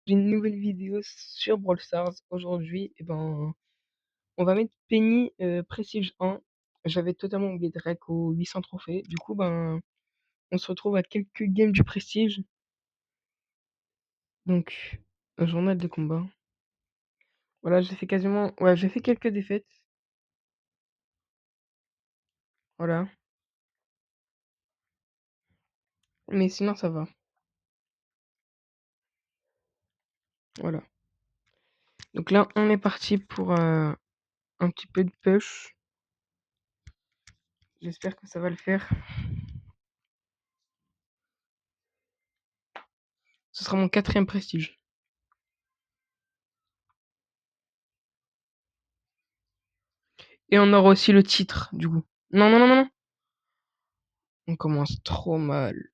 J'ai une nouvelle vidéo sur Brawl Stars. Aujourd'hui, on va mettre Penny Prestige 1. J'avais totalement oublié Drake aux 800 trophées. Du coup, on se retrouve à quelques games du Prestige. Donc, un journal de combat. Voilà, j'ai fait quasiment... Ouais, j'ai fait quelques défaites. Voilà. Mais sinon, ça va. Voilà. Donc là, on est parti pour un petit peu de push. J'espère que ça va le faire. Ce sera mon 4e Prestige. Et on aura aussi le titre, du coup. Non, non, non, non, non. On commence trop mal.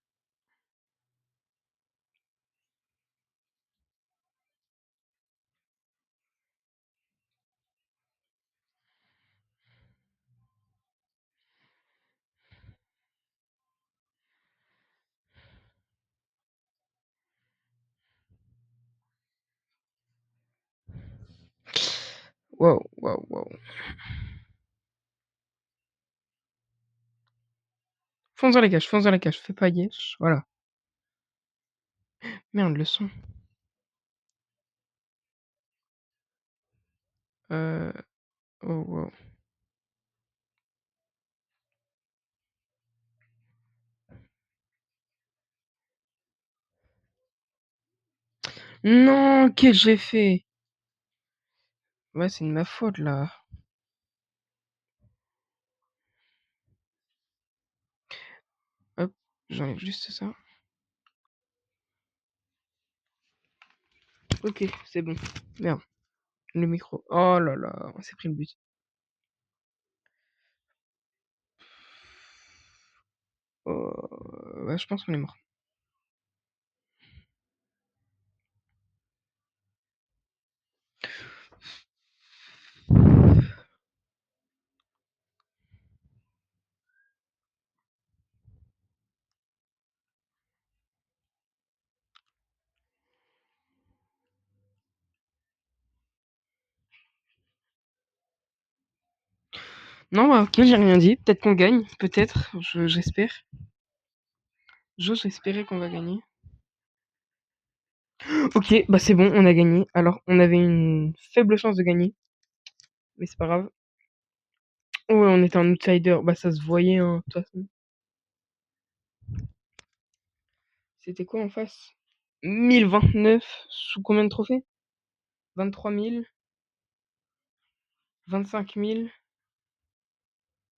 Waouh, waouh, waouh. Fonce dans la cage, fais pas yesh, voilà. Merde, le son. Euh... Oh, wow. Non, qu'est-ce que j'ai fait? Ouais, c'est de ma faute, là. Hop, j'enlève juste ça. Ok, c'est bon. Merde, le micro. Oh là là, on s'est pris le but. Ouais, je pense qu'on est mort. Non, bah ok, j'ai rien dit. Peut-être qu'on gagne, peut-être. J'espère. J'ose espérer qu'on va gagner. Ok, bah c'est bon, on a gagné. Alors, on avait une faible chance de gagner, mais c'est pas grave. Ouais, on était un outsider. Bah ça se voyait, hein, de toute façon. C'était quoi en face? 1029 sous combien de trophées? 23 000, 25 000,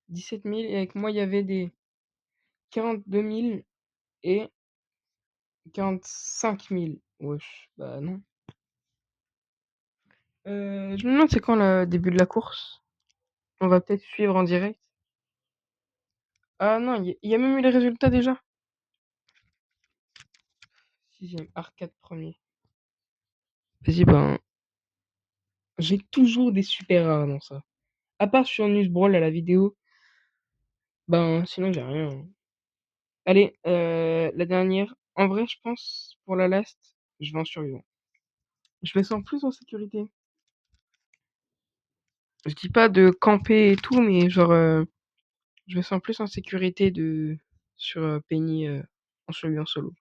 17 000 et avec moi il y avait des 42 000 et 45 000. Wesh, bah non. Je me demande c'est quand le début de la course? On va peut-être suivre en direct. Ah non, il y a même eu les résultats déjà. 6ème, arcade premier. Vas-y, j'ai toujours des super rares dans ça. À part sur News Brawl à la vidéo, sinon j'ai rien. Allez, la dernière. En vrai, je pense, pour la last, je vais en survivant. Je me sens plus en sécurité. Je dis pas de camper et tout, mais genre, je me sens plus en sécurité sur Penny en survivant solo.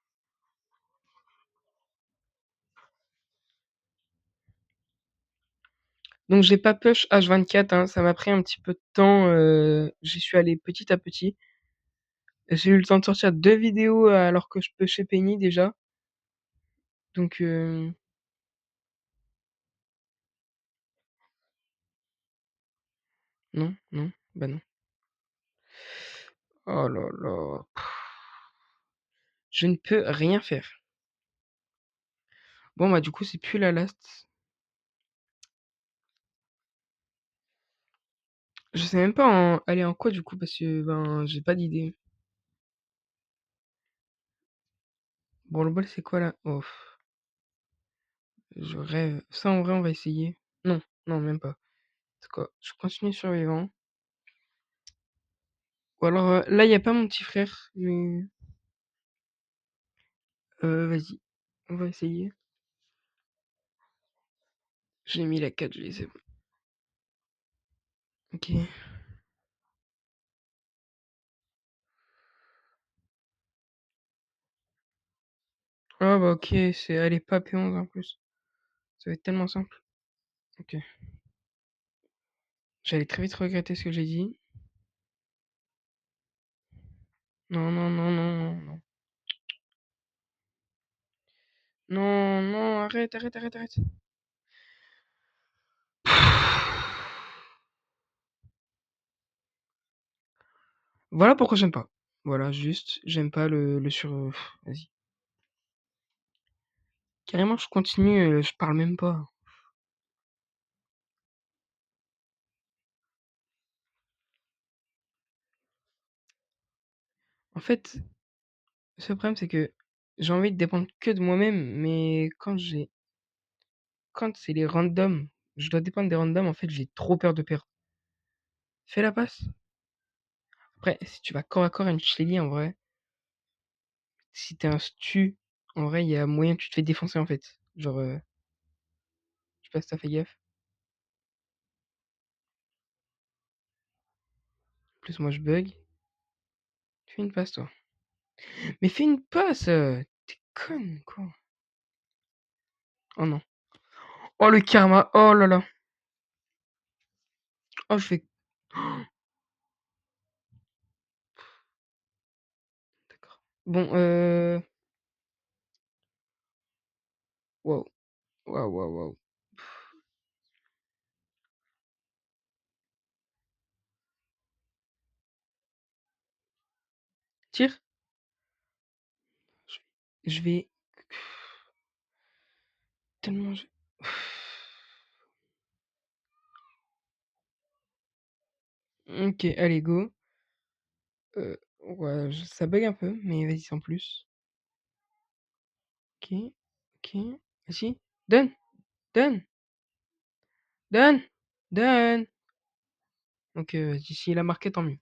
Donc j'ai pas push H24, hein, ça m'a pris un petit peu de temps. J'y suis allé petit à petit. J'ai eu le temps de sortir 2 vidéos alors que je pushais Penny déjà. Donc non, non, bah non. Oh là là. Je ne peux rien faire. Bon bah du coup c'est plus la last. Je sais même pas aller en quoi du coup parce que j'ai pas d'idée. Bon le bol c'est quoi là? Oh, je rêve. Ça en vrai on va essayer. Non, non même pas. C'est quoi? Je continue survivant. Ou alors là y a pas mon petit frère, mais vas-y, on va essayer. J'ai mis la 4, c'est bon. Ok. Ah bah ok, c'est allez pas P11 en plus. Ça va être tellement simple. Ok. J'allais très vite regretter ce que j'ai dit. Non, non, non, non, non, non. Non, non, arrête, arrête, arrête, arrête. Voilà pourquoi j'aime pas. Voilà, juste, j'aime pas le sur... Vas-y. Carrément, je continue, je parle même pas. En fait, ce problème, c'est que j'ai envie de dépendre que de moi-même, mais quand c'est les randoms, je dois dépendre des randoms, en fait, j'ai trop peur de perdre. Fais la passe. Après, si tu vas corps à corps à une Shelly, en vrai, si t'es un stu, en vrai, il y a moyen que tu te fais défoncer, en fait. Genre, je sais pas si t'as fait gaffe. En plus, moi, je bug. Fais une passe, toi. Mais fais une passe! T'es conne, quoi. Oh non. Oh, le karma! Oh là là! Oh, je fais... D'accord. Bon, Waouh. Waouh, waouh, waouh. Tire? Je vais... Tellement... Ok, allez, go. Ouais, ça bug un peu, mais vas-y, sans plus. Ok, ok. Vas-y. Donne, donne, donne, donne. Ok, vas-y, s'il a marqué, tant mieux.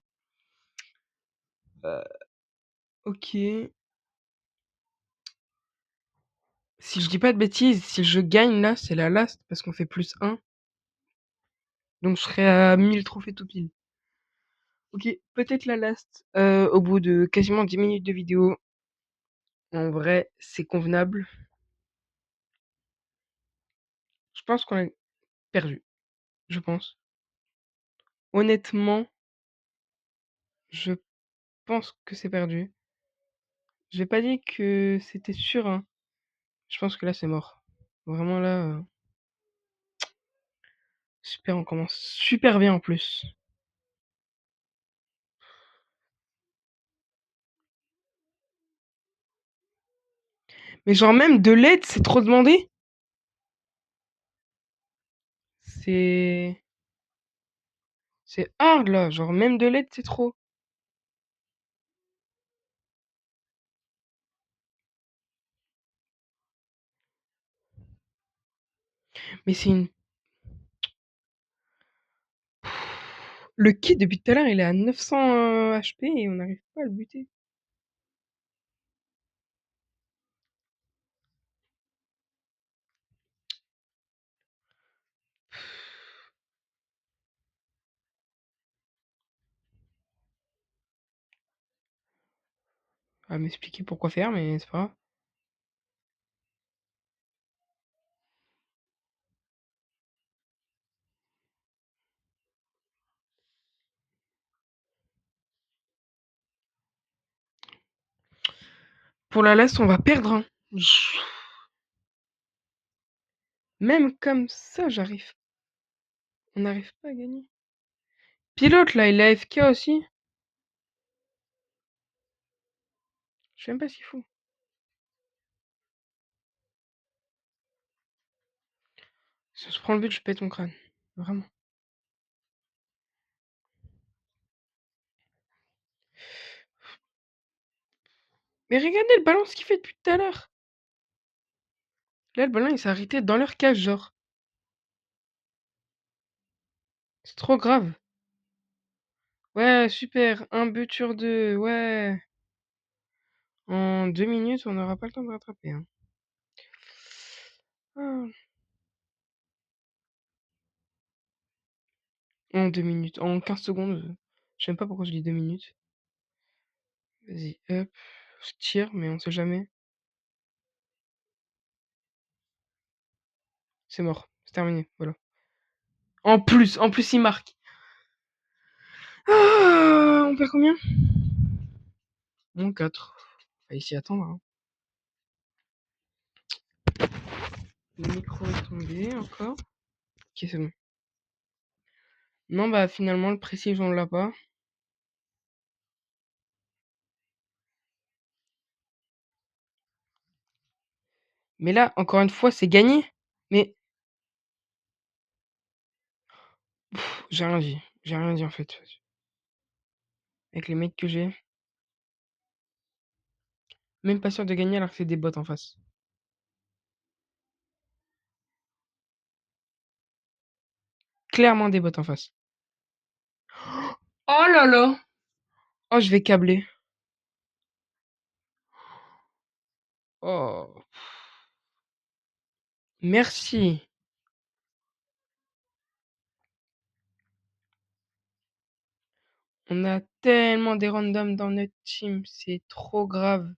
Ok. Si je dis pas de bêtises, si je gagne là, c'est la last parce qu'on fait plus 1. Donc je serai à 1000 trophées tout pile. Ok, peut-être la last au bout de quasiment 10 minutes de vidéo. En vrai, c'est convenable. Je pense qu'on a perdu. Je pense. Honnêtement, je pense que c'est perdu. J'ai pas dit que c'était sûr, hein. Je pense que là, c'est mort. Vraiment là, super, on commence super bien en plus. Mais genre même de l'aide, c'est trop demandé. C'est c'est hard là, genre même de l'aide, c'est trop. Mais c'est une le kit depuis tout à l'heure, il est à 900 HP et on n'arrive pas à le buter. À m'expliquer pourquoi faire, mais c'est pas grave. Pour la last, on va perdre, hein. Même comme ça, on n'arrive pas à gagner. Pilote là, il est AFK aussi. Je sais même pas s'il faut. Si on se prend le but, je pète mon crâne. Vraiment. Mais regardez le ballon, ce qu'il fait depuis tout à l'heure. Là, le ballon, il s'est arrêté dans leur cage, genre. C'est trop grave. Ouais, super. Un but sur deux. Ouais. En 2 minutes, on n'aura pas le temps de rattraper, hein. Ah. En 2 minutes. En 15 secondes. Je sais même pas pourquoi je dis 2 minutes. Vas-y, hop. Je tire, mais on sait jamais. C'est mort. C'est terminé. Voilà. En plus, il marque. Ah, on perd combien? Moins 4. On va essayer d'attendre. Hein. Le micro est tombé encore. Ok, c'est bon. Non, bah finalement, le prestige, on l'a pas. Mais là, encore une fois, c'est gagné. Mais j'ai rien dit. J'ai rien dit en fait. Avec les mecs que j'ai. Même pas sûr de gagner alors que c'est des bots en face. Clairement des bots en face. Oh là là. Oh, je vais câbler. Oh. Merci. On a tellement des randoms dans notre team. C'est trop grave.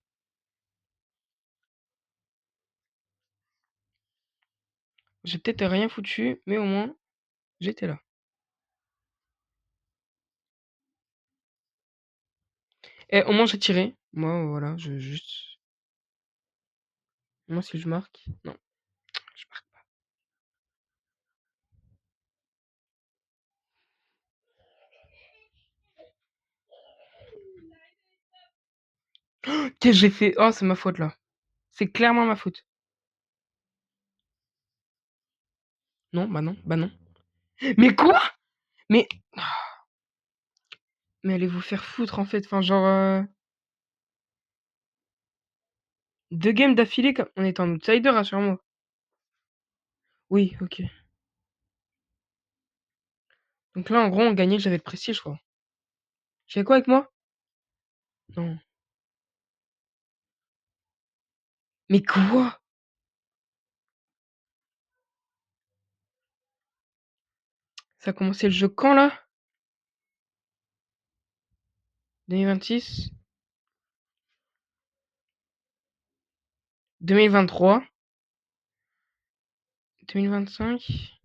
J'ai peut-être rien foutu, mais au moins, j'étais là. Et au moins, j'ai tiré. Moi, voilà, je juste. Moi, si je marque. Non, je marque pas. Qu'est-ce que j'ai fait? Oh, c'est ma faute là. C'est clairement ma faute. Non, bah non, bah non. Mais quoi? Mais. Mais allez vous faire foutre en fait. Enfin, genre. 2 games d'affilée, comme... on est en outsider, rassure-moi. Oui, ok. Donc là, en gros, on gagnait, j'avais le prestige, je crois. J'ai quoi avec moi? Non. Mais quoi? Ça a commencé le jeu quand là? 2026? 2023? 2025?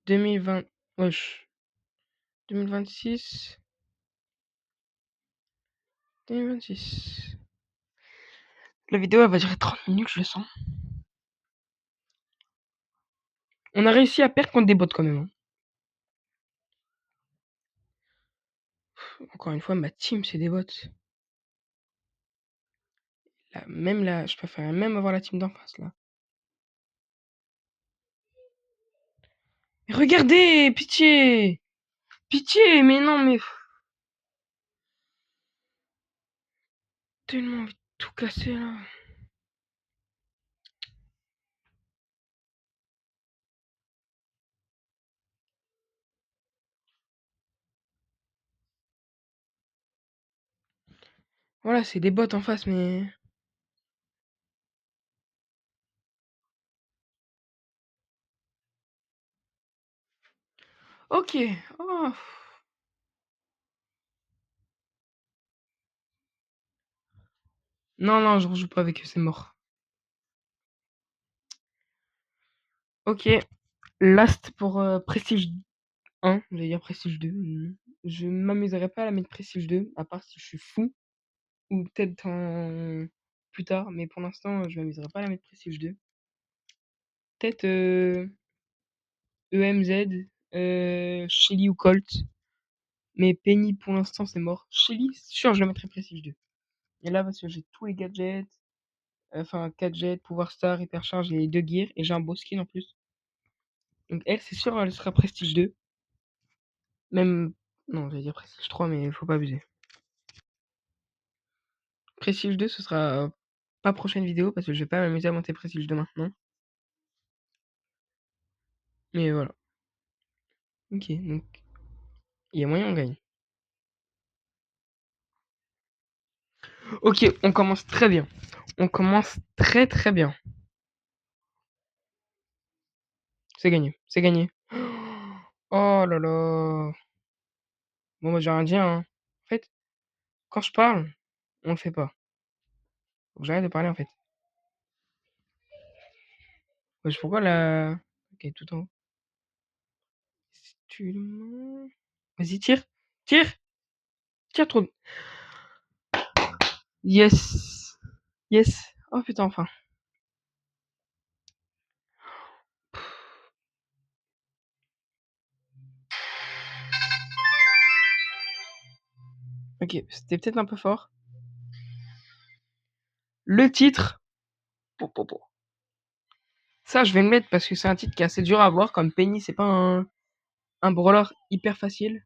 2020. Wesh. 2026? 2026. La vidéo, elle va durer 30 minutes, je le sens. On a réussi à perdre contre des bots quand même. Hein. Encore une fois, ma team, c'est des bots. Là, même là, je préfère même avoir la team d'en face, là. Mais regardez, pitié! Pitié, mais non, mais... Tellement envie de tout casser, là. Voilà, c'est des bots en face, mais... Ok. Oh. Non, non, je rejoue pas avec eux, c'est mort. Ok. Last pour Prestige 1. J'allais dire Prestige 2. Je m'amuserai pas à la mettre Prestige 2, à part si je suis fou. Ou peut-être plus tard, mais pour l'instant, je m'amuserai pas à la mettre Prestige 2. Peut-être EMZ, Shelly ou Colt. Mais Penny, pour l'instant, c'est mort. Shelly, c'est sûr, je la mettrai Prestige 2. Et là, parce que j'ai tous les gadgets. Enfin, gadgets, pouvoir star, hypercharge et 2 gears. Et j'ai un beau skin en plus. Donc elle, c'est sûr, elle sera Prestige 2. Même... Non, j'allais dire Prestige 3, mais faut pas abuser. Prestige 2, ce sera pas prochaine vidéo, parce que je vais pas m'amuser à monter Prestige 2 maintenant. Mais voilà. Ok, donc... Il y a moyen, on gagne. Ok, on commence très bien. On commence très très bien. C'est gagné, c'est gagné. Oh là là. Bon, moi, j'ai rien dit, hein. En fait, quand je parle, on le fait pas. Faut que j'arrête de parler, en fait. Wesh, pourquoi la... Ok, tout en haut. Si tu le mens- Vas-y, tire. Tire. Tire trop. Yes. Yes. Oh putain, enfin. Ok, c'était peut-être un peu fort. Le titre. Ça, je vais le mettre parce que c'est un titre qui est assez dur à voir. Comme Penny, c'est pas un brawler hyper facile.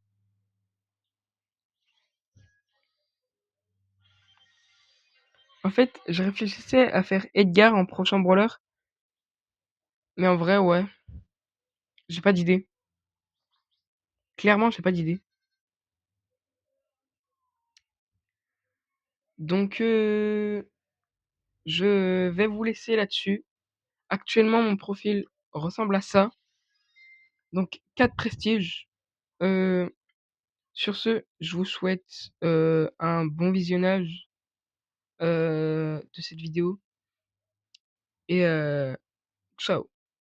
En fait, je réfléchissais à faire Edgar en prochain brawler. Mais en vrai, ouais. J'ai pas d'idée. Clairement, j'ai pas d'idée. Donc, je vais vous laisser là-dessus. Actuellement, mon profil ressemble à ça. Donc, 4 prestiges. Euh, sur ce, je vous souhaite un bon visionnage de cette vidéo. Et ciao.